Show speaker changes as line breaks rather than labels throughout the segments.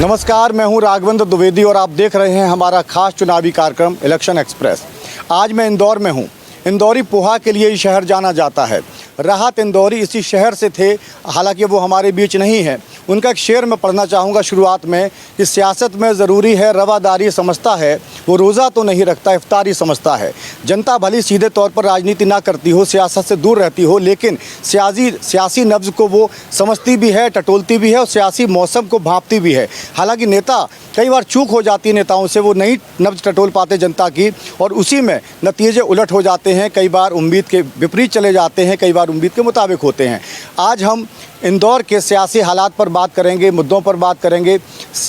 नमस्कार, मैं हूं राघवेंद्र द्विवेदी और आप देख रहे हैं हमारा खास चुनावी कार्यक्रम इलेक्शन एक्सप्रेस। आज मैं इंदौर में हूं। इंदौरी पोहा के लिए ये शहर जाना जाता है। राहत इंदौरी इसी शहर से थे, हालांकि वो हमारे बीच नहीं है। उनका एक शेर मैं पढ़ना चाहूँगा शुरुआत में कि सियासत में ज़रूरी है रवादारी समझता है, वो रोज़ा तो नहीं रखता इफ्तारी समझता है। जनता भली सीधे तौर पर राजनीति ना करती हो, सियासत से दूर रहती हो, लेकिन सियासी नब्ज़ को वो समझती भी है, टटोलती भी है और सियासी मौसम को भांपती भी है। हालांकि नेता कई बार चूक हो जाती है नेताओं से, वो नहीं नब्ज़ टटोल पाते जनता की और उसी में नतीजे उलट हो जाते हैं। कई बार उम्मीद के विपरीत चले जाते हैं, कई बार उम्मीद के मुताबिक होते हैं। आज हम इंदौर के सियासी हालात पर बात करेंगे, मुद्दों पर बात करेंगे।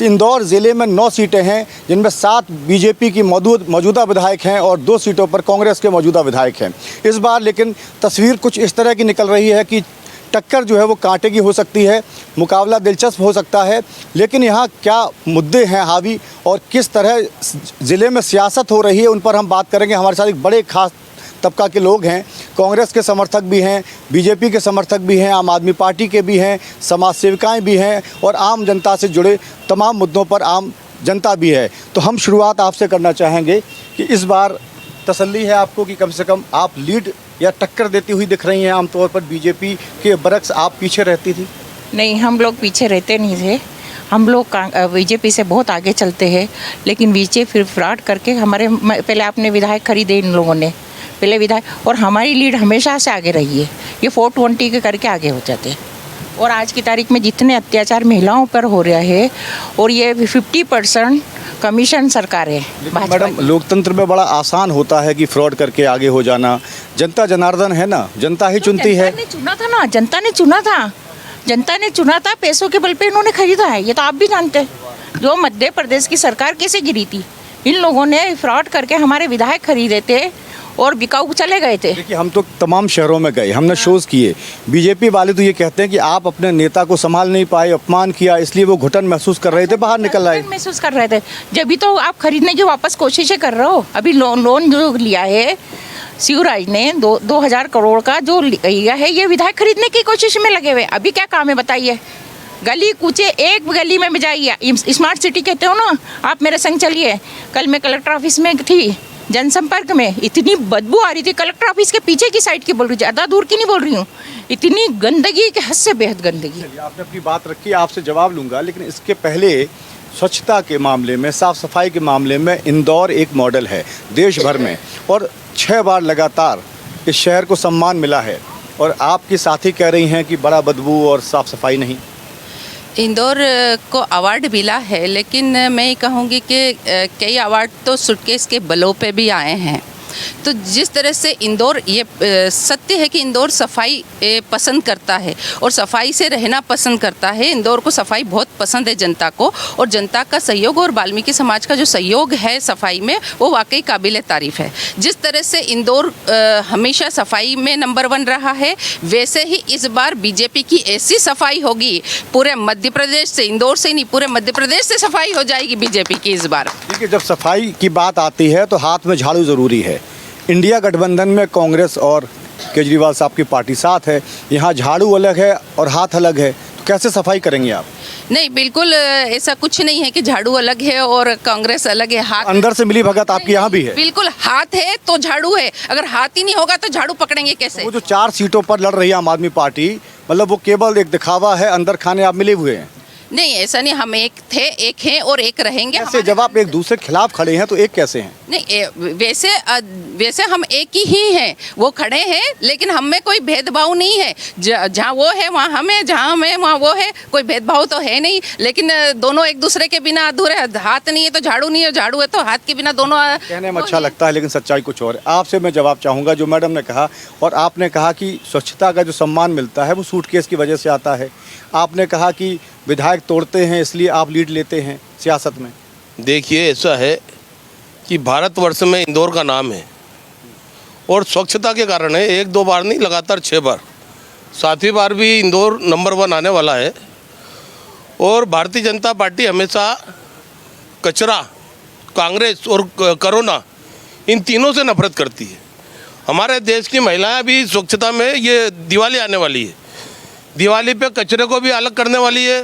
इंदौर ज़िले में 9 सीटें हैं, जिनमें 7 बीजेपी की मौजूदा विधायक हैं और 2 सीटों पर कांग्रेस के मौजूदा विधायक हैं। इस बार लेकिन तस्वीर कुछ इस तरह की निकल रही है कि टक्कर जो है वो कांटे की हो सकती है, मुकाबला दिलचस्प हो सकता है। लेकिन यहाँ क्या मुद्दे हैं हावी और किस तरह ज़िले में सियासत हो रही है, उन पर हम बात करेंगे। हमारे साथ एक बड़े खास तबका के लोग हैं, कांग्रेस के समर्थक भी हैं, बीजेपी के समर्थक भी हैं, आम आदमी पार्टी के भी हैं, समाज सेविकाएँ भी हैं और आम जनता से जुड़े तमाम मुद्दों पर आम जनता भी है। तो हम शुरुआत आपसे करना चाहेंगे कि इस बार तसल्ली है आपको कि कम से कम आप लीड या टक्कर देती हुई दिख रही हैं? आमतौर पर बीजेपी के बरक्स आप पीछे रहती थी।
नहीं, हम लोग पीछे रहते नहीं थे। हम लोग बीजेपी से बहुत आगे चलते हैं, लेकिन बीजेपी फिर फ्रॉड करके हमारे पहले आपने विधायक खरीदे इन लोगों ने, पहले विधायक, और हमारी लीड हमेशा से आगे रही है। ये 420 के करके आगे हो जाते हैं। और आज की तारीख में जितने अत्याचार महिलाओं पर हो रहा है और ये 50% कमीशन सरकार है।
मैडम, लोकतंत्र में बड़ा आसान होता है कि फ्रॉड करके आगे हो जाना। जनता जनार्दन है ना, जनता ही चुनती है।
जनता ने चुना था ना, जनता ने चुना था, जनता ने चुना था। पैसों के बल पे इन्होंने खरीदा है, ये तो आप भी जानते हैं। जो मध्य प्रदेश की सरकार कैसे गिरी थी, इन लोगों ने फ्रॉड करके हमारे विधायक खरीदे थे और बिकाऊ चले गए थे।
देखिए, हम तो तमाम शहरों में गए, हमने शोज़ किए। बीजेपी वाले तो ये कहते हैं कि आप अपने नेता को संभाल नहीं पाए, अपमान किया, इसलिए वो घुटन महसूस कर रहे थे, बाहर निकल आए।
महसूस कर रहे थे, जब भी तो आप खरीदने की वापस कोशिशें कर रहे हो। अभी लोन जो लिया है शिवराज ने 2000 करोड़ का जो लिया है, ये विधायक खरीदने की कोशिश में लगे हुए। अभी क्या काम है बताइए? गली कूचे एक गली में जाइए, स्मार्ट सिटी कहते हो ना, आप मेरे संग चलिए। कल मैं कलेक्टर ऑफिस में थी, जनसंपर्क में इतनी बदबू आ रही थी। कलेक्टर ऑफिस के पीछे की साइड की बोल रही हूँ, ज़्यादा दूर की नहीं बोल रही हूँ। इतनी गंदगी के हद से बेहद गंदगी।
आपने अपनी बात रखी, आपसे जवाब लूँगा, लेकिन इसके पहले स्वच्छता के मामले में, साफ़ सफाई के मामले में इंदौर एक मॉडल है देश भर में और 6 बार लगातार इस शहर को सम्मान मिला है। और आपकी साथी कह रही हैं कि बड़ा बदबू और साफ़ सफाई नहीं।
इंदौर को अवार्ड मिला है, लेकिन मैं ये कहूँगी कि कई अवार्ड तो सूटकेस के बलों पे भी आए हैं। तो जिस तरह से इंदौर, ये सत्य है कि इंदौर सफाई पसंद करता है और सफाई से रहना पसंद करता है। इंदौर को सफाई बहुत पसंद है जनता को, और जनता का सहयोग और वाल्मीकि समाज का जो सहयोग है सफाई में, वो वाकई काबिल तारीफ़ है। जिस तरह से इंदौर हमेशा सफाई में नंबर 1 रहा है, वैसे ही इस बार बीजेपी की ऐसी सफाई होगी पूरे मध्य प्रदेश से, इंदौर से नहीं पूरे मध्य प्रदेश से सफाई हो जाएगी बीजेपी की इस बार।
देखिए, जब सफाई की बात आती है तो हाथ में झाड़ू ज़रूरी है। इंडिया गठबंधन में कांग्रेस और केजरीवाल साहब की पार्टी साथ है, यहाँ झाड़ू अलग है और हाथ अलग है, तो कैसे सफाई करेंगे आप?
नहीं, बिल्कुल ऐसा कुछ नहीं है कि झाड़ू अलग है और कांग्रेस अलग है। हाथ
अंदर से मिली भगत आपकी यहाँ भी है।
बिल्कुल, हाथ है तो झाड़ू है। अगर हाथ ही नहीं होगा तो झाड़ू पकड़ेंगे कैसे?
वो जो 4 सीटों पर लड़ रही है आम आदमी पार्टी, मतलब वो केवल एक दिखावा है, अंदर खाने आप मिले हुए हैं।
नहीं, ऐसा नहीं, हम एक थे, एक हैं और एक रहेंगे।
ऐसे जब आप एक दूसरे के खिलाफ खड़े हैं तो एक कैसे हैं?
नहीं, वैसे हम एक ही हैं, वो खड़े हैं, लेकिन हम में कोई भेदभाव नहीं है। जहाँ वो है वहाँ हम है, जहाँ हम है वहाँ वो है, कोई भेदभाव तो है नहीं। लेकिन दोनों एक दूसरे के बिना अधूरे। हाथ नहीं है तो झाड़ू नहीं है, झाड़ू है तो हाथ के बिना दोनों।
कहने में अच्छा लगता है, लेकिन सच्चाई कुछ और है। आपसे मैं जवाब चाहूँगा, जो मैडम ने कहा, और आपने कहा कि स्वच्छता का जो सम्मान मिलता है वो सूटकेस की वजह से आता है। आपने कहा कि विधायक तोड़ते हैं इसलिए आप लीड लेते हैं सियासत में।
देखिए, ऐसा है कि भारतवर्ष में इंदौर का नाम है और स्वच्छता के कारण है। 1-2 बार नहीं, लगातार 6 बार, 7वीं बार भी इंदौर नंबर 1 आने वाला है। और भारतीय जनता पार्टी हमेशा कचरा, कांग्रेस और कोरोना, इन तीनों से नफरत करती है। हमारे देश की महिलाएं भी स्वच्छता में, ये दिवाली आने वाली है, दिवाली पे कचरे को भी अलग करने वाली है,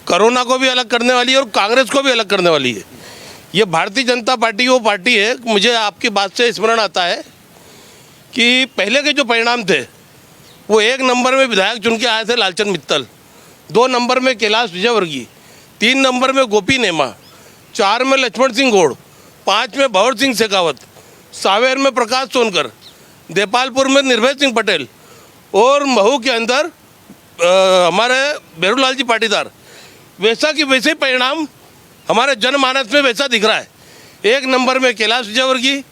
कोरोना को भी अलग करने वाली है और कांग्रेस को भी अलग करने वाली है। ये भारतीय जनता पार्टी वो पार्टी है, मुझे आपकी बात से स्मरण आता है कि पहले के जो परिणाम थे वो 1 नंबर में विधायक चुन के आए थे लालचंद मित्तल, 2 नंबर में कैलाश विजयवर्गीय, 3 नंबर में गोपी नेमा, 4 में लक्ष्मण सिंह गौड़, 5 में भंवर सिंह शेखावत, सावेर में प्रकाश सोनकर, देपालपुर में निर्भय सिंह पटेल और महू के अंदर हमारे बेरूलाल जी पाटीदार। वैसा कि वैसे परिणाम हमारे जनमानस में वैसा दिख रहा है। 1 नंबर में कैलाश विजयवर्गीय,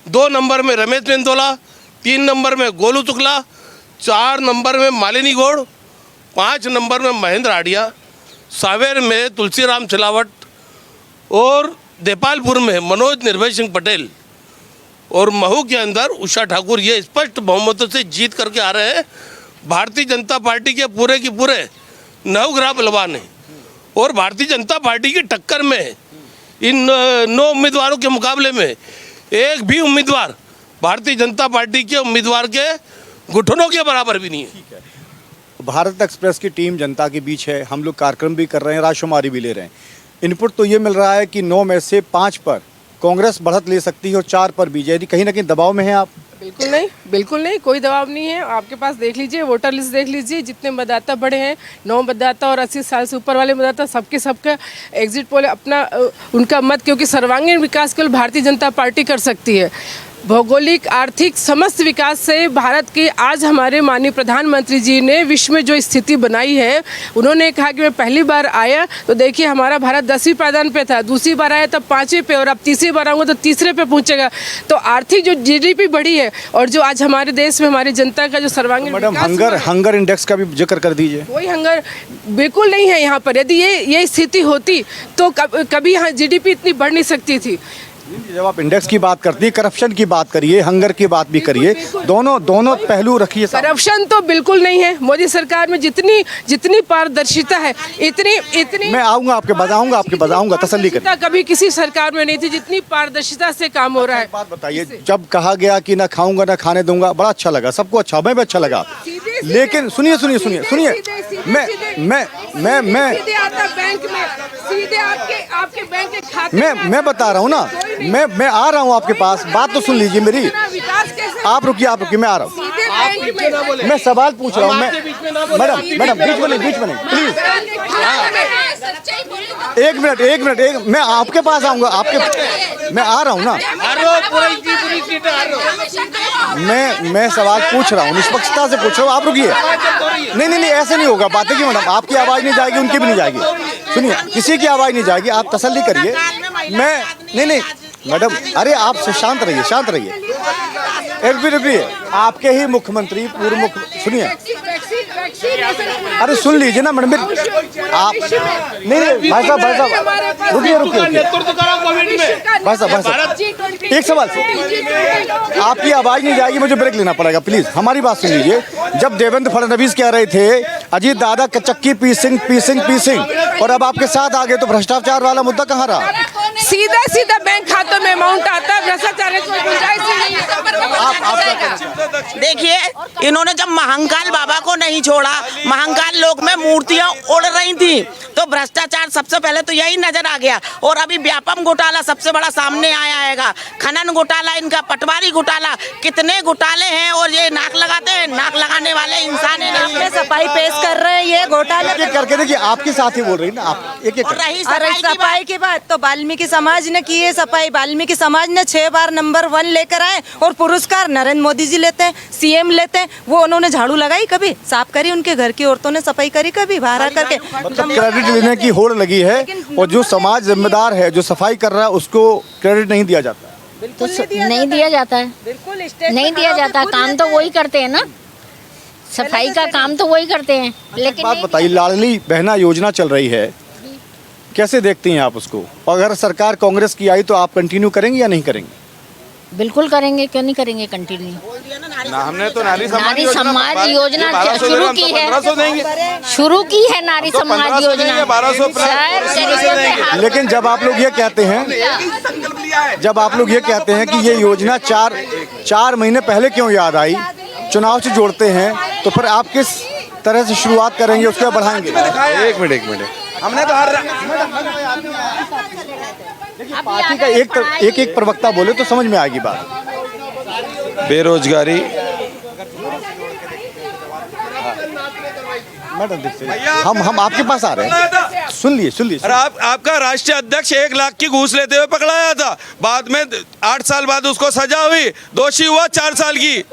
2 नंबर में रमेश मेंदोला, 3 नंबर में गोलू शुक्ला, 4 नंबर में मालिनी गौड़, 5 नंबर में महेंद्र आडिया, सावेर में तुलसीराम सिलावट और देपालपुर में मनोज निर्भय सिंह पटेल और महू के अंदर उषा ठाकुर। ये स्पष्ट बहुमतों से जीत करके आ रहे हैं। भारतीय जनता पार्टी के पूरे की पूरे 9 ग्राह बलवान हैं और भारतीय जनता पार्टी की टक्कर में इन 9 उम्मीदवारों के मुकाबले में एक भी उम्मीदवार भारतीय जनता पार्टी के उम्मीदवार के घुटनों के बराबर भी नहीं है।
भारत एक्सप्रेस की टीम जनता के बीच है, हम लोग कार्यक्रम भी कर रहे हैं, राजकुमारी भी ले रहे हैं। इनपुट तो ये मिल रहा है कि 9 में से 5 पर कांग्रेस बढ़त ले सकती है और 4 पर बीजेपी। कहीं ना कहीं दबाव में है आप?
बिल्कुल नहीं, कोई दबाव नहीं है। आपके पास देख लीजिए, वोटर लिस्ट देख लीजिए, जितने मतदाता बड़े हैं, 9 मतदाता और 80 साल से ऊपर वाले मतदाता, सबका एग्जिट पोल अपना उनका मत, क्योंकि सर्वांगीण विकास केवल भारतीय जनता पार्टी कर सकती है। भौगोलिक, आर्थिक, समस्त विकास से भारत की आज हमारे माननीय प्रधानमंत्री जी ने विश्व में जो स्थिति बनाई है, उन्होंने कहा कि मैं पहली बार आया तो देखिए हमारा भारत 10वीं पायदान पे था, दूसरी बार आया तब 5वें पे और अब तीसरी बार आऊँगा तो तीसरे पे पहुँचेगा। तो आर्थिक जो GDP बढ़ी है और जो आज हमारे देश में हमारी जनता का जो सर्वांगीण
मैडम हंगर इंडेक्स का भी जिक्र कर दीजिए।
कोई हंगर बिल्कुल नहीं है यहाँ पर। यदि ये स्थिति होती तो कभी यहाँ GDP इतनी बढ़ नहीं सकती थी।
जब आप इंडेक्स की बात करती है, करप्शन की बात करिए, हंगर की बात भी करिए, दोनों पहलू रखिए।
करप्शन तो बिल्कुल नहीं है। मोदी सरकार में जितनी पारदर्शिता है, इतनी
मैं आऊंगा आपके बताऊंगा तसल्ली करिए।
कभी किसी सरकार में नहीं थी जितनी पारदर्शिता से काम हो रहा है।
बात बताइए, जब कहा गया कि ना खाऊंगा ना खाने दूंगा, बड़ा अच्छा लगा, सबको अच्छा, मैं भी अच्छा लगा। लेकिन सुनिए मैं बता रहा हूँ ना, मैं आ रहा हूँ आपके पास, बात तो सुन लीजिए मेरी। आप रुकिए, मैं आ रहा हूँ। मैं सवाल पूछ रहा हूँ। मैडम बीच में नहीं प्लीज। एक मिनट मैं आपके पास आऊँगा, मैं आ रहा हूँ ना। मैं सवाल पूछ रहा हूँ, निष्पक्षता से पूछ रहा हूँ, आप रुकिए। नहीं ऐसे नहीं होगा, बातें की मैडम, आपकी आवाज़ नहीं जाएगी, उनकी भी नहीं जाएगी। सुनिए, किसी की आवाज़ नहीं जाएगी, आप तसल्ली करिए। नहीं मैडम, अरे आप शांत रहिए। एक भी रुकिए, आपके ही मुख्यमंत्री पूर्व मुख्य, सुनिए, अरे सुन लीजिए ना मैडम, आप नहीं भाई साहब रुकिए भाई साहब, एक सवाल, आपकी आवाज़ नहीं जाएगी, मुझे ब्रेक लेना पड़ेगा प्लीज़। हमारी बात सुन लीजिए। जब देवेंद्र फडणवीस कह रहे थे अजीत दादा कचक्की पीसिंग और अब आपके साथ आ गए, तो भ्रष्टाचार वाला मुद्दा कहाँ रहा?
सीधा बैंक खातों में अमाउंट आता है, भ्रष्टाचार की कोई गुंजाइश नहीं है।
देखिए, इन्होंने जब महाकाल बाबा को नहीं छोड़ा, महाकाल लोक में मूर्तियां उड़ रही थी, तो भ्रष्टाचार सबसे पहले तो यही नजर आ गया। और अभी व्यापम घोटाला सबसे बड़ा सामने आया है, खनन घोटाला, इनका पटवारी घोटाला, कितने घोटाले हैं और ये नाक लगाते हैं, नाक लगाने वाले इंसान है नहीं।
सफाई पेश कर रहे हैं, ये घोटाले
करके देखिए, आपके साथ ही बोल रही ना आप। एक
सफाई की बात तो वाल्मीकि समाज ने की है। सफाई वाल्मीकि समाज ने 6 बार नंबर 1 लेकर आए और पुरस्कार नरेंद्र मोदी जी लेते हैं, CM लेते हैं। वो उन्होंने झाड़ू लगाई कभी, साफ करी, उनके घर की औरतों ने सफाई करी कभी बाहर आ करके।
मतलब क्रेडिट लेने की होड़ लगी है और जो समाज जिम्मेदार है, जो सफाई कर रहा है, उसको क्रेडिट नहीं दिया जाता।
तो नहीं दिया जाता है, नहीं दिया जाता। काम तो वही करते हैं ना, सफाई का काम तो वही करते हैं। लेकिन
बात बताइए, लाडली बहना योजना चल रही है, कैसे देखती हैं आप उसको? अगर सरकार कांग्रेस की आई तो आप कंटिन्यू करेंगे या नहीं करेंगे?
बिल्कुल करेंगे, क्यों नहीं करेंगे कंटिन्यू।
हमने तो नारी
समाज योजना शुरू की है नारी समाज योजना।
लेकिन जब आप लोग ये कहते हैं कि ये योजना 4 महीने पहले क्यों याद आई, चुनाव से जोड़ते हैं, तो फिर आप किस तरह से शुरुआत करेंगे, उसके बढ़ाएंगे?
एक मिनट हमने तो हर
देखिए पार्टी का एक प्रवक्ता बोले तो समझ में आएगी बात।
बेरोजगारी,
मैडम देखिए हम आपके पास आ रहे हैं, सुन लिए।
अरे आपका राष्ट्रीय अध्यक्ष 1 लाख की घूस लेते हुए पकड़ाया था, बाद में 8 साल बाद उसको सजा हुई, दोषी हुआ 4 साल की।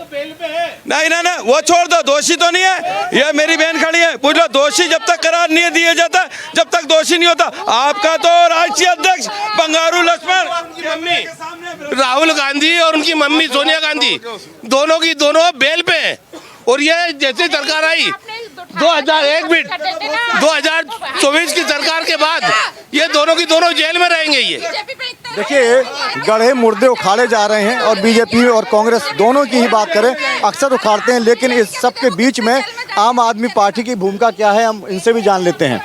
नहीं, वो छोड़ दो, दोषी तो नहीं है। ये मेरी बहन खड़ी है, पूछ लो, दोषी जब तक करार नहीं दिया जाता, जब तक दोषी नहीं होता। आपका तो राष्ट्रीय अध्यक्ष बंगारू लक्ष्मण की मम्मी
राहुल गांधी और उनकी मम्मी सोनिया गांधी दोनों बेल पे हैं। और ये जैसे सरकार आई 2024 की सरकार के बाद ये दोनों की दोनों जेल में रहेंगे। ये
देखिए गढ़े मुर्दे उखाड़े जा रहे हैं और बीजेपी और कांग्रेस दोनों की ही बात करें अक्सर उखाड़ते हैं, लेकिन इस सब के बीच में आम आदमी पार्टी की भूमिका क्या है हम इनसे भी जान लेते हैं।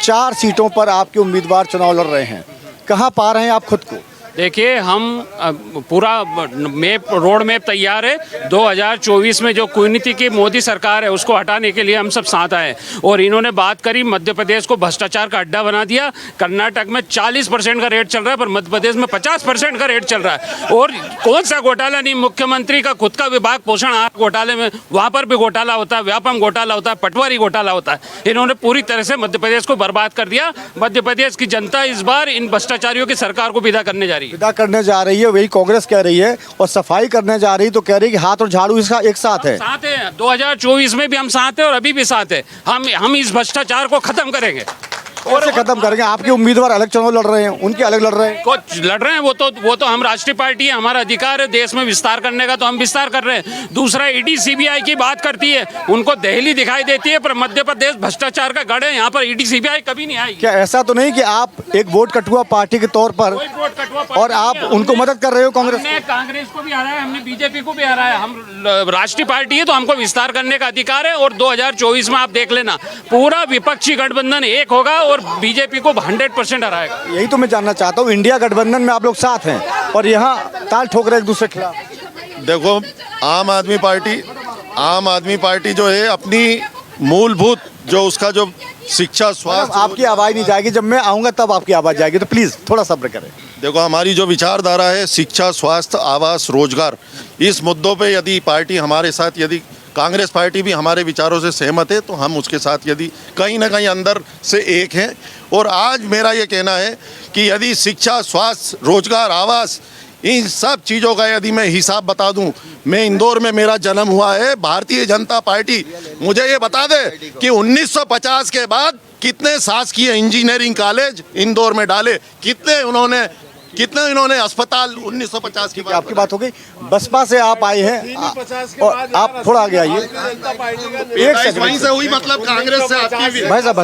4 सीटों पर आपके उम्मीदवार चुनाव लड़ रहे हैं, कहाँ पा रहे हैं आप खुद को?
देखिए हम पूरा रोड मैप तैयार है। 2024 में जो कुनीति की मोदी सरकार है उसको हटाने के लिए हम सब साथ आए। और इन्होंने बात करी, मध्य प्रदेश को भ्रष्टाचार का अड्डा बना दिया। कर्नाटक में 40% का रेट चल रहा है, पर मध्य प्रदेश में 50% का रेट चल रहा है। और कौन सा घोटाला नहीं, मुख्यमंत्री का खुद का विभाग पोषण आहार घोटाले में, वहाँ पर भी घोटाला होता है, व्यापम घोटाला होता है, पटवारी घोटाला होता है। इन्होंने पूरी तरह से मध्य प्रदेश को बर्बाद कर दिया। मध्य प्रदेश की जनता इस बार इन भ्रष्टाचारियों की सरकार को विदा करने जा रही है।
विदा करने जा रही है, वही कांग्रेस कह रही है। और सफाई करने जा रही तो कह रही है कि हाथ और झाड़ू इसका एक साथ है।
2024 में भी हम साथ हैं और अभी भी साथ हैं। हम इस भ्रष्टाचार को खत्म करेंगे।
और खत्म करेंगे। आपके उम्मीदवार अलग चुनाव लड़ रहे हैं, उनके अलग लड़ रहे हैं।
कुछ लड़ रहे हैं वो तो हम राष्ट्रीय पार्टी है, हमारा अधिकार है देश में विस्तार करने का, तो हम विस्तार कर रहे हैं। दूसरा ईडी सीबीआई की बात करती है, उनको दिल्ली दिखाई देती है, पर मध्य प्रदेश भ्रष्टाचार का गढ़ है, यहाँ पर ईडी सीबीआई कभी नहीं आएगी।
क्या ऐसा तो नहीं कि आप एक वोट कटुआ पार्टी के तौर पर और आप उनको मदद कर रहे हो?
कांग्रेस को भी हराया, हमने बीजेपी को भी हराया। हम राष्ट्रीय पार्टी है तो हमको विस्तार करने का अधिकार है। और 2024 में आप देख लेना, पूरा विपक्षी गठबंधन एक होगा और बीजेपी को 100% हराएगा।
यही तो मैं जानना चाहता हूँ, इंडिया गठबंधन में आप लोग साथ हैं और यहाँ ताल ठोक रहे एक दूसरे के खिलाफ।
देखो आम आदमी पार्टी जो है अपनी मूलभूत जो उसका जो शिक्षा स्वास्थ्य,
आपकी आवाज़ नहीं जाएगी, जब मैं आऊँगा तब आपकी आवाज़ जाएगी, तो प्लीज़ थोड़ा सब्र करें।
देखो हमारी जो विचारधारा है शिक्षा, स्वास्थ्य, आवास, रोजगार, इस मुद्दों पे यदि पार्टी हमारे साथ, यदि कांग्रेस पार्टी भी हमारे विचारों से सहमत है तो हम उसके साथ यदि कहीं ना कहीं अंदर से एक हैं। और आज मेरा ये कहना है कि यदि शिक्षा, स्वास्थ्य, रोजगार, आवास, इन सब चीज़ों का यदि मैं हिसाब बता दूं, मैं इंदौर में मेरा जन्म हुआ है, भारतीय जनता पार्टी मुझे ये बता दे कि 1950 के बाद कितने शासकीय इंजीनियरिंग कॉलेज इंदौर में डाले, कितने इन्होंने अस्पताल 1950 की
आपकी बात हो गई। बसपा से आप आए हैं और आप थोड़ा आगे आइए। एक सेकंड
वहीं से हुई, मतलब कांग्रेस से आपकी
भाई साहब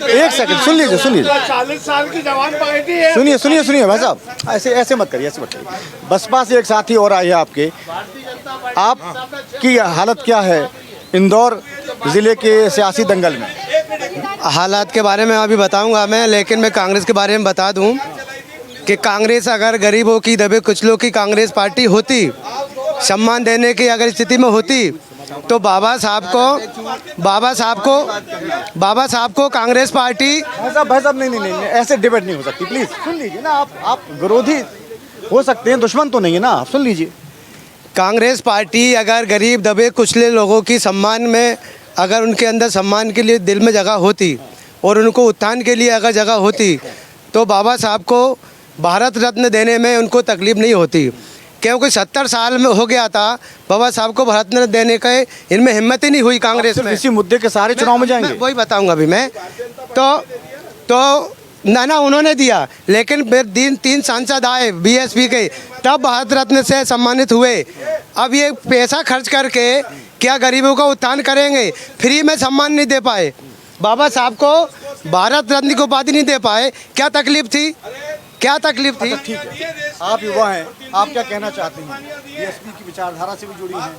एक सेकंड सुन लीजिए
40 साल की जवान पार्टी है।
सुनिए भाई साहब, ऐसे मत करिए। बसपा से एक साथी और आए हैं आपके, आपकी हालत क्या है इंदौर जिले के सियासी दंगल में?
हालात के बारे में अभी बताऊंगा मैं, लेकिन मैं कांग्रेस के बारे में बता दूं कि कांग्रेस अगर गरीबों की दबे कुचलों की कांग्रेस पार्टी होती, सम्मान देने की अगर स्थिति में होती, तो बाबा साहब को कांग्रेस पार्टी।
भाई साहब नहीं, ऐसे डिबेट नहीं हो सकती, प्लीज सुन लीजिए ना। आप विरोधी हो सकते हैं, दुश्मन तो नहीं है ना, आप सुन लीजिए।
कांग्रेस पार्टी अगर गरीब दबे कुचले लोगों की सम्मान में, अगर उनके अंदर सम्मान के लिए दिल में जगह होती और उनको उत्थान के लिए अगर जगह होती, तो बाबा साहब को भारत रत्न देने में उनको तकलीफ नहीं होती। क्योंकि 70 साल में हो गया था बाबा साहब को भारत रत्न देने का, इनमें हिम्मत ही नहीं हुई कांग्रेस में।
इसी मुद्दे के सारे चुनाव में जाएंगे,
वही बताऊंगा अभी मैं। तो ना उन्होंने दिया, लेकिन फिर 3 सांसद आए बीएसपी के, तब भारत रत्न से सम्मानित हुए। अब ये पैसा खर्च करके क्या गरीबों का उत्थान करेंगे? फ्री में सम्मान नहीं दे पाए, बाबा साहब को भारत रत्न की उपाधि नहीं दे पाए, क्या तकलीफ थी? ठीक
है, आप युवा हैं, आप क्या कहना चाहते हैं? बीएसपी की विचारधारा से भी जुड़ी हैं,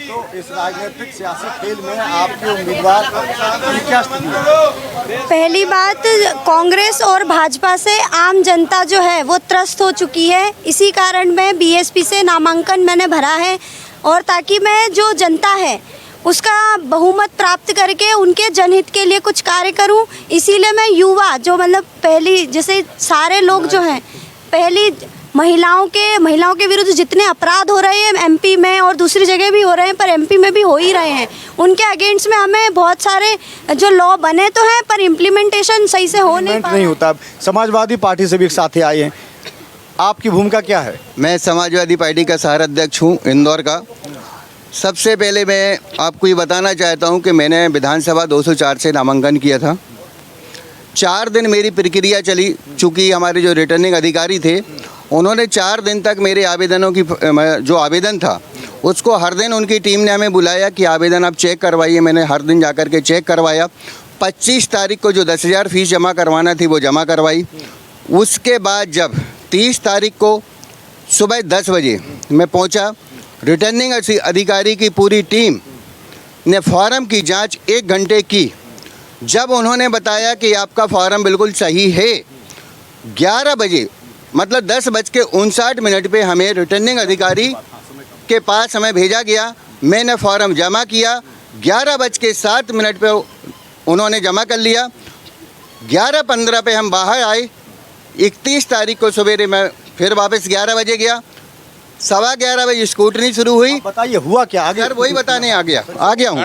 तो इस राजनीतिक सियासी खेल में आपके उम्मीदवार की क्या स्थिति है?
पहली बात, कांग्रेस और भाजपा से आम जनता जो है वो त्रस्त हो चुकी है। इसी कारण मैं बीएसपी से नामांकन मैंने भरा है, और ताकि मैं जो जनता है उसका बहुमत प्राप्त करके उनके जनहित के लिए कुछ कार्य करूं। इसीलिए मैं युवा जो मतलब पहली जैसे सारे लोग जो हैं पहली महिलाओं के विरुद्ध जितने अपराध हो रहे हैं एमपी में और दूसरी जगह भी हो रहे हैं पर एमपी में भी हो ही रहे हैं, उनके अगेंस्ट में हमें बहुत सारे जो लॉ बने तो हैं पर इम्प्लीमेंटेशन सही से हो नहीं
होता। समाजवादी पार्टी से भी एक साथी आए हैं, आपकी भूमिका क्या है?
मैं समाजवादी पार्टी का शहर अध्यक्ष हूँ इंदौर का। सबसे पहले मैं आपको ये बताना चाहता हूँ कि मैंने विधानसभा 204 से नामांकन किया था। 4 दिन मेरी प्रक्रिया चली, चूँकि हमारे जो रिटर्निंग अधिकारी थे उन्होंने 4 दिन तक मेरे आवेदनों की जो आवेदन था उसको हर दिन उनकी टीम ने हमें बुलाया कि आवेदन आप चेक करवाइए। मैंने हर दिन जा कर के चेक करवाया। 25 तारीख को जो 10,000 फीस जमा करवाना थी वो जमा करवाई। उसके बाद जब 30 तारीख को सुबह 10 बजे मैं पहुंचा, रिटर्निंग अधिकारी की पूरी टीम ने फॉर्म की जांच 1 घंटे की। जब उन्होंने बताया कि आपका फॉर्म बिल्कुल सही है, 11 बजे मतलब 10:59 पे हमें रिटर्निंग अधिकारी के पास हमें भेजा गया। मैंने फॉर्म जमा किया, 11:07 पे उन्होंने जमा कर लिया। 11:15 पे हम बाहर आए। 31 तारीख को सवेरे मैं फिर वापस 11 बजे गया। 11:15 बजे स्कूटनी शुरू हुई।
बताइए हुआ क्या आगे?
सर वही बताने आ गया हूँ।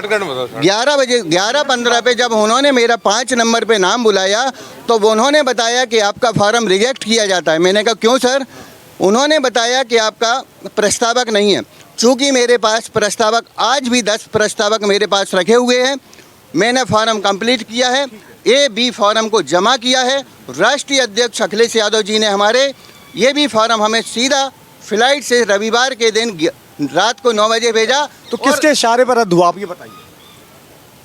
11:15 पे जब उन्होंने मेरा 5 नंबर पे नाम बुलाया तो उन्होंने बताया कि आपका फॉर्म रिजेक्ट किया जाता है। मैंने कहा क्यों सर? उन्होंने बताया कि आपका प्रस्तावक नहीं है। चूँकि मेरे पास प्रस्तावक आज भी 10 प्रस्तावक मेरे पास रखे हुए हैं। मैंने फॉर्म कंप्लीट किया है, A-B फॉर्म को जमा किया है। राष्ट्रीय अध्यक्ष अखिलेश यादव जी ने हमारे ये भी फॉर्म हमें सीधा फ्लाइट से रविवार के दिन रात को 9 बजे भेजा।
तो किसके इशारे पर रद्द हुआ आप ये बताइए?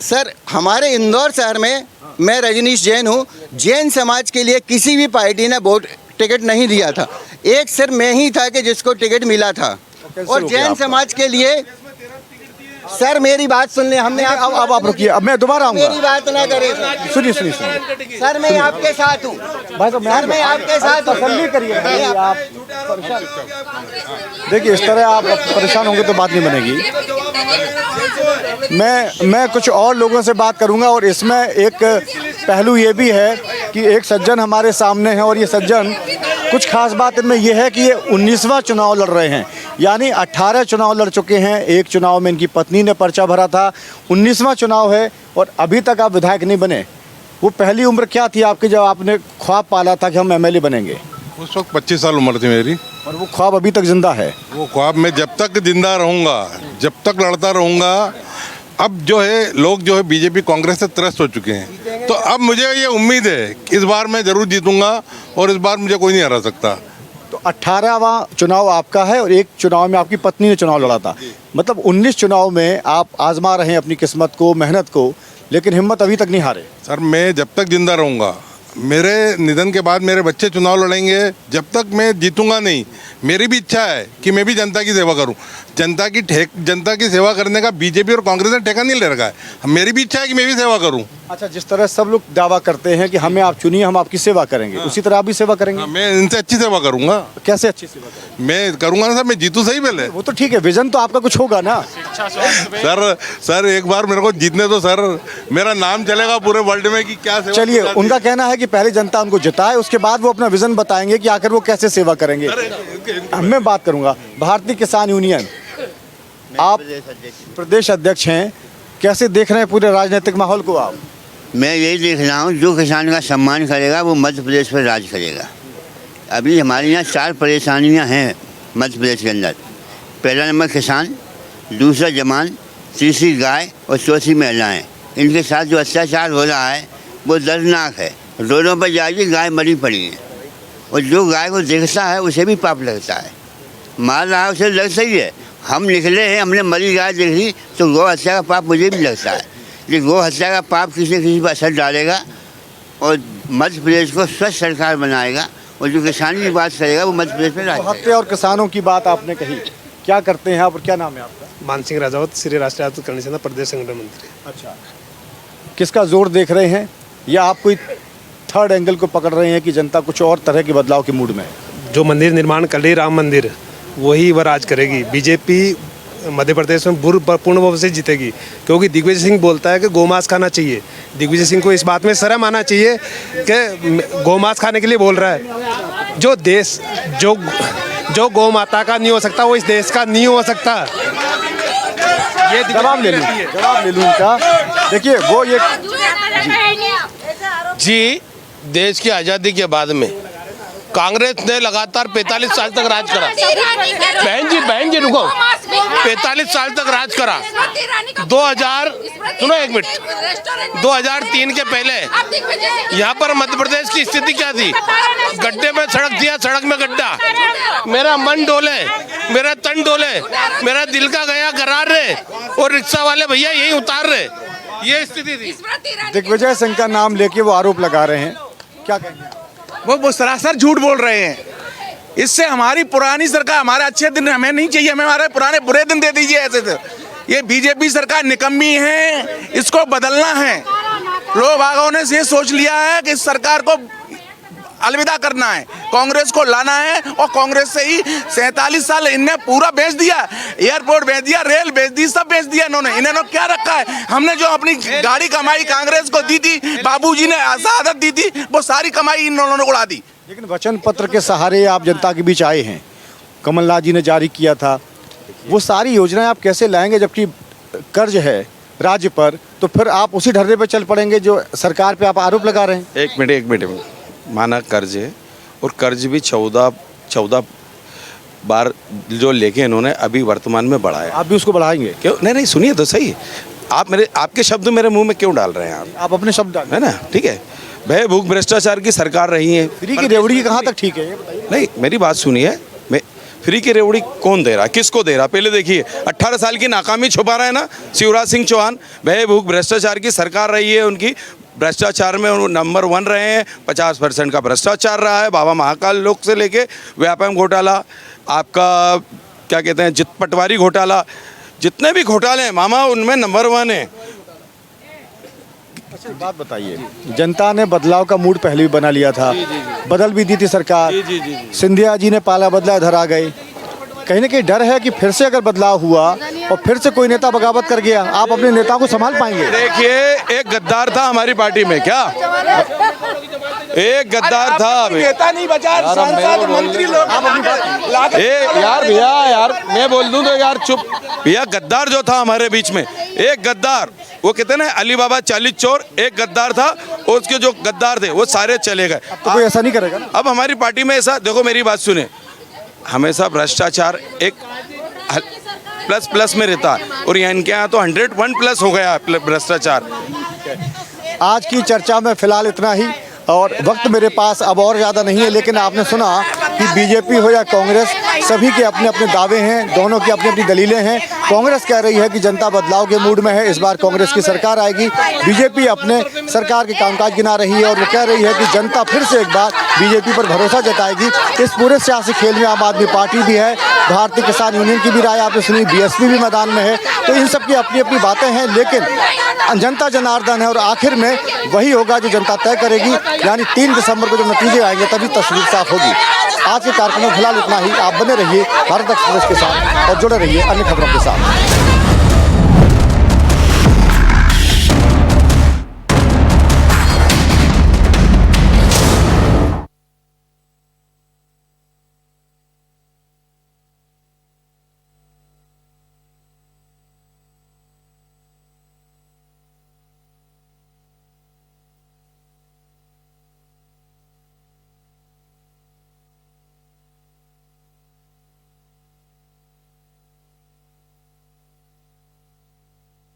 सर हमारे इंदौर शहर में मैं रजनीश जैन हूँ। जैन समाज के लिए किसी भी पार्टी ने वोट टिकट नहीं दिया था। एक सिर्फ मैं ही था कि जिसको टिकट मिला था। और जैन समाज के लिए सर मेरी बात सुन ले। हमने
अब आप रुकिए, अब मैं दोबारा आऊंगा।
मेरी बात ना करें।
सुनिए
सर मैं आपके साथ हूँ। सर मैं आपके साथ
तसल्ली करिए। आप देखिए इस तरह आप परेशान होंगे तो बात नहीं बनेगी। मैं कुछ और लोगों से बात करूंगा और इसमें एक पहलू ये भी है कि एक सज्जन हमारे सामने हैं और ये सज्जन कुछ खास बात इनमें यह है कि ये 19वां चुनाव लड़ रहे हैं, यानी 18 चुनाव लड़ चुके हैं। एक चुनाव में इनकी पत्नी ने पर्चा भरा था, 19वां चुनाव है और अभी तक आप विधायक नहीं बने। वो पहली उम्र क्या थी आपकी जब आपने ख्वाब पाला था कि हम एमएलए बनेंगे?
उस वक्त 25 साल उम्र थी मेरी।
और वो ख्वाब अभी तक जिंदा है?
वो ख्वाब मैं जब तक जिंदा रहूँगा, जब तक लड़ता रहूँगा। अब जो है लोग जो है बीजेपी कांग्रेस से त्रस्त हो चुके हैं, तो अब मुझे ये उम्मीद है कि इस बार मैं ज़रूर जीतूंगा और इस बार मुझे कोई नहीं हरा सकता।
तो 18वां चुनाव आपका है और एक चुनाव में आपकी पत्नी ने चुनाव लड़ा था, मतलब 19 चुनाव में आप आजमा रहे हैं अपनी किस्मत को, मेहनत को, लेकिन हिम्मत अभी तक नहीं हारे।
सर मैं जब तक जिंदा रहूँगा, मेरे निधन के बाद मेरे बच्चे चुनाव लड़ेंगे, जब तक मैं जीतूंगा नहीं। मेरी भी इच्छा है कि मैं भी जनता की सेवा करूं। जनता की सेवा करने का बीजेपी और कांग्रेस ने ठेका नहीं ले रखा है। मेरी भी इच्छा है कि मैं भी सेवा करूं।
अच्छा, जिस तरह सब लोग दावा करते हैं कि हमें आप चुनिए, हम आपकी सेवा करेंगे, उसी तरह आप भी सेवा करेंगे?
मैं इनसे अच्छी सेवा करूंगा।
कैसे अच्छी सेवा करेंगे?
मैं करूंगा ना सर, मैं जीतूं सही पहले।
वो तो ठीक है, विजन तो आपका कुछ होगा ना।
सर एक बार मेरे को जीतने दो सर, मेरा नाम चलेगा पूरे वर्ल्ड में कि क्या सेवा।
चलिए, उनका कहना है कि पहले जनता उनको जिताए, उसके बाद वो अपना विजन बताएंगे कि आखिर वो कैसे सेवा करेंगे। मैं बात करूंगा भारतीय किसान यूनियन, आप प्रदेश अध्यक्ष हैं, कैसे देख रहे हैं पूरे राजनीतिक माहौल को आप?
मैं यही देख रहा हूँ, जो किसान का सम्मान करेगा वो मध्य प्रदेश पर राज करेगा। अभी हमारे यहाँ 4 परेशानियाँ हैं मध्य प्रदेश के अंदर। पहला नंबर किसान, दूसरा जवान, तीसरी गाय और चौथी महिलाएं। इनके साथ जो अत्याचार हो रहा है वो दर्दनाक है। रोडों पर जाइए, गाय मरी पड़ी है और जो गाय को देखता है उसे भी पाप लगता है। मार रहा है उसे लग सही है। हम निकले हैं, हमने मरी गाय देख ली तो गौ हत्या का पाप मुझे भी लगता है। ये गौ हत्या का पाप किसी न किसी पर असर डालेगा और मध्य प्रदेश को स्वच्छ सरकार बनाएगा और जो किसानी की बात करेगा वो मध्य प्रदेश में राज करेगा।
हत्या और किसानों की बात आपने कही, क्या करते हैं आप और क्या नाम है आपका?
मान सिंह राजावत, श्री राष्ट्रीय आपूर्ति करणी सेना प्रदेश संगठन मंत्री।
अच्छा, किसका जोर देख रहे हैं या आप कोई थर्ड एंगल को पकड़ रहे हैं कि जनता कुछ और तरह के बदलाव के मूड में है?
जो मंदिर निर्माण कर रही राम मंदिर, वही वह राज करेगी। बीजेपी मध्य प्रदेश में पूर्ण बहुमत से जीतेगी, क्योंकि दिग्विजय सिंह बोलता है कि गोमांस खाना चाहिए। दिग्विजय सिंह को इस बात में शर्म आना चाहिए कि गोमांस खाने के लिए बोल रहा है। जो देश जो गौ माता का नहीं हो सकता वो इस देश का नहीं हो सकता। ये
जवाब ले लूँ इनका। देखिए वो ये
जी, देश की आज़ादी के बाद में कांग्रेस ने लगातार 45 साल तक राज करा। बहन जी रुको, 45 साल तक राज करा। 2000 सुनो एक मिनट, 2003 के पहले यहाँ पर मध्य प्रदेश की स्थिति क्या थी? गड्ढे में सड़क दिया, सड़क में गड्ढा। मेरा मन डोले, मेरा तन डोले, मेरा दिल का गया करार रहे, और रिक्शा वाले भैया यही उतार रहे। ये स्थिति थी।
दिग्विजय सिंह का नाम लेके वो आरोप लगा रहे हैं, क्या कहेंगे?
वो सरासर झूठ बोल रहे हैं। इससे हमारी पुरानी सरकार, हमारे अच्छे दिन हमें नहीं चाहिए, हमें हमारे पुराने बुरे दिन दे दीजिए। ऐसे तो ये बीजेपी सरकार निकम्मी है, इसको बदलना है। लोग बागों ने ये सोच लिया है कि इस सरकार को अलविदा करना है, कांग्रेस को लाना है, और कांग्रेस से ही 47 साल इनने पूरा बेच दिया। एयरपोर्ट बेच दिया, रेल बेच दी, सब बेच दिया इन्होंने क्या रखा है? हमने जो अपनी गाड़ी कमाई कांग्रेस को दी थी, बाबूजी ने शहादत दी थी, वो सारी कमाई इन्होंने उड़ा दी।
लेकिन वचन पत्र के सहारे आप जनता के बीच आए हैं, कमलनाथ जी ने जारी किया था, वो सारी योजनाएं आप कैसे लाएंगे जबकि कर्ज है राज्य पर? तो फिर आप उसी ढर्रे पर चल पड़ेंगे जो सरकार पे आप आरोप लगा रहे हैं।
एक मिनट माना कर्ज है, और कर्ज भी 14 बार जो लेके इन्होंने अभी वर्तमान में बढ़ाया।
आप भी उसको बढ़ाएंगे?
क्यों? नहीं सुनिए तो सही। आपके शब्द मेरे मुंह में क्यों डाल रहे हैं
आप अपने शब्द डाल,
है ना? ठीक है, भय भूख भ्रष्टाचार की सरकार रही है।
फ्री की रेवड़ी कहाँ तक ठीक है?
नहीं, मेरी बात सुनिए। फ्री की रेवड़ी कौन दे रहा, किसको दे रहा? पहले देखिए, 18 साल की नाकामी छुपा रहा है ना शिवराज सिंह चौहान। भय भूख भ्रष्टाचार की सरकार रही है उनकी, भ्रष्टाचार में नंबर 1 रहे हैं। 50% का भ्रष्टाचार रहा है, बाबा महाकाल लोक से लेके व्यापम घोटाला, आपका क्या कहते हैं पटवारी घोटाला, जितने भी घोटाले हैं मामा, उनमें नंबर 1 है।
अच्छा बात बताइए, जनता ने बदलाव का मूड पहले भी बना लिया था, बदल भी दी थी सरकार। सिंधिया जी ने पाला बदला, इधर आ गए। कहीं ना कहीं डर है कि फिर से अगर बदलाव हुआ और फिर से कोई नेता बगावत कर गया, आप अपने नेता को संभाल पाएंगे?
देखिए, एक गद्दार था हमारी पार्टी में, क्या एक गद्दार था?
नेता नहीं बचा, सांसद मंत्री लोग।
यार भैया, यार मैं बोल दूं तो यार चुप। भैया, गद्दार जो था हमारे बीच में, एक गद्दार, वो कहते हैं ना अली बाबा 40 चोर, एक गद्दार था, और उसके जो गद्दार थे वो सारे चले गए।
तो कोई ऐसा नहीं करेगा ना?
अब हमारी पार्टी में ऐसा, देखो मेरी बात सुने, हमेशा भ्रष्टाचार एक प्लस में रहता है, और यहाँ इनके यहाँ तो 101+ हो गया भ्रष्टाचार।
आज की चर्चा में फिलहाल इतना ही, और वक्त मेरे पास अब और ज़्यादा नहीं है। लेकिन आपने सुना कि बीजेपी हो या कांग्रेस, सभी के अपने अपने दावे हैं, दोनों की अपनी अपनी दलीलें हैं। कांग्रेस कह रही है कि जनता बदलाव के मूड में है, इस बार कांग्रेस की सरकार आएगी। बीजेपी अपने सरकार के कामकाज गिना रही है, और वो कह रही है कि जनता फिर से एक बार बीजेपी पर भरोसा जताएगी। इस पूरे सियासी खेल में आम आदमी पार्टी भी है, भारतीय किसान यूनियन की भी राय आपने सुनी, बीएसपी भी मैदान में है। तो इन सब की अपनी अपनी बातें हैं, लेकिन जनता जनार्दन है, और आखिर में वही होगा जो जनता तय करेगी। यानी 3 दिसंबर को जब नतीजे आएंगे तभी तस्वीर साफ होगी। आज के कार्यक्रम में फिलहाल इतना ही। आप बने रहिए भारत एक्सप्रेस के साथ और जुड़े रहिए अन्य खबरों के साथ।